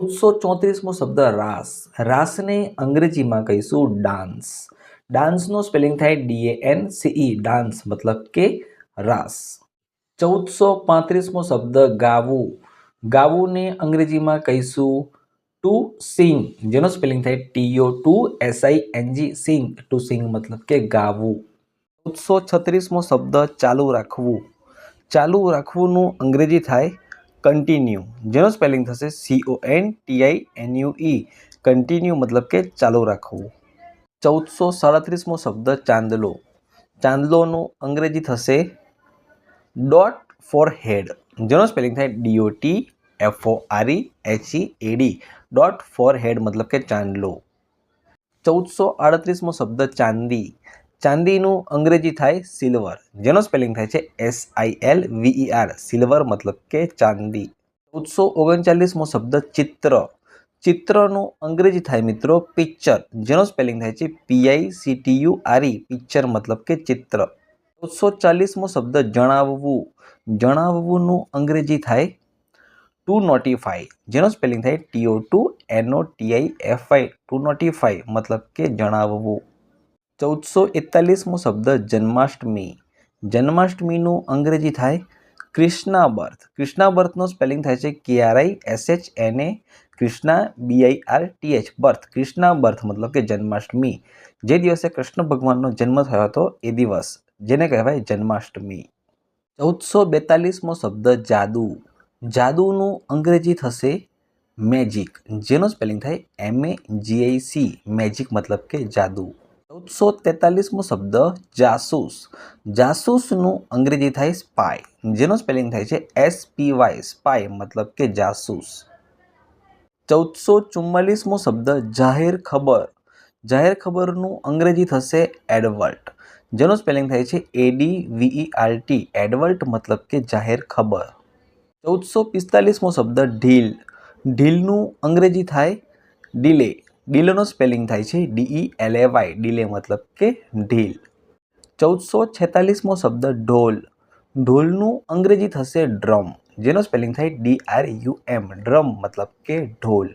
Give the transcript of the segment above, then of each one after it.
1434મો શબ્દ રાસ. રાસને અંગ્રેજીમાં કહીશું ડાન્સ. ડાન્સનો સ્પેલિંગ થાય DANCE, ડાન્સ મતલબ કે રાસ. 1435મો શબ્દ ગાવું. ગાવુંને અંગ્રેજીમાં કહીશું ટુ સિંગ, જેનો સ્પેલિંગ થાય TO2SING, સિંગ. ટુ સિંગ મતલબ કે ગાવું. 1436મો શબ્દ ચાલુ રાખવું. ચાલુ રાખવુંનું અંગ્રેજી થાય કન્ટિન્યુ, જેનો સ્પેલિંગ થશે CONTINUE, કન્ટિન્યુ મતલબ કે ચાલુ રાખવું. 1437મો શબ્દ ચાંદલો. ચાંદલોનું અંગ્રેજી થશે ડોટ ફોર હેડ, જેનો સ્પેલિંગ થાય DOTFOREHEAD, ડોટ ફોર હેડ મતલબ કે ચાંદલો. 1438મો શબ્દ ચાંદી. ચાંદીનું અંગ્રેજી થાય સિલ્વર, જેનો સ્પેલિંગ થાય છે SILVER, સિલ્વર મતલબ કે ચાંદી. 1439મો શબ્દ ચિત્ર. ચિત્રનું અંગ્રેજી થાય મિત્રો પિક્ચર, જેનો સ્પેલિંગ થાય છે PICTURE, પિક્ચર મતલબ કે ચિત્ર. 1440મો શબ્દ જણાવવું. જણાવવુંનું અંગ્રેજી થાય ટુ નોટિફાય, જેનો સ્પેલિંગ થાય TO2NOTIFI, ટુ નોટિફાય મતલબ કે જણાવવું. 1441મો શબ્દ જન્માષ્ટમી. જન્માષ્ટમીનું અંગ્રેજી થાય કૃષ્ણા બર્થ. કૃષ્ણા બર્થનો સ્પેલિંગ થાય છે KRISHNA, Krishna BIRTH, birth. Krishna birth મતલબ કે જન્માષ્ટમી. જે દિવસે કૃષ્ણ ભગવાનનો જન્મ થયો હતો એ દિવસ, જેને કહેવાય જન્માષ્ટમી. 1442મો શબ્દ જાદુ. જાદુનું અંગ્રેજી થશે મેજિક, જેનો સ્પેલિંગ થાય MAGIC, મેજિક મતલબ કે જાદુ. 1443મો શબ્દ જાસૂસ. જાસૂસનું અંગ્રેજી થાય સ્પાય, જેનો સ્પેલિંગ થાય છે SPY, સ્પાય મતલબ કે જાસૂસ. 1444મો શબ્દ જાહેર ખબર. જાહેર ખબરનું અંગ્રેજી થશે એડવર્ટ, જેનો સ્પેલિંગ થાય છે ADVERT, એડવર્ટ મતલબ કે જાહેર ખબર. 1445મો શબ્દ ઢીલ. ઢીલનું અંગ્રેજી થાય ડીલે. ડીલેનો સ્પેલિંગ થાય છે DELAY, ડીલે મતલબ કે ઢીલ. 1446મો શબ્દ ઢોલ. ઢોલનું અંગ્રેજી થશે ડ્રમ, જેનો સ્પેલિંગ થાય DRUM, ડ્રમ મતલબ કે ઢોલ.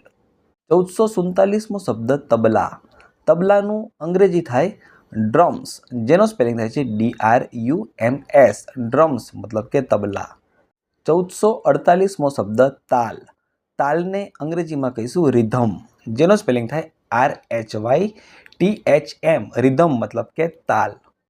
1447મો શબ્દ તબલા. તબલાનું અંગ્રેજી થાય ડ્રમ્સ, જેનો સ્પેલિંગ થાય છે DRUMS, ડ્રમ્સ મતલબ કે તબલા. 1448મો શબ્દ તાલ. તાલને અંગ્રેજીમાં કહીશું રિધમ, જેનો સ્પેલિંગ થાય RHYTHM, રિધમ મતલબ કે તાલ.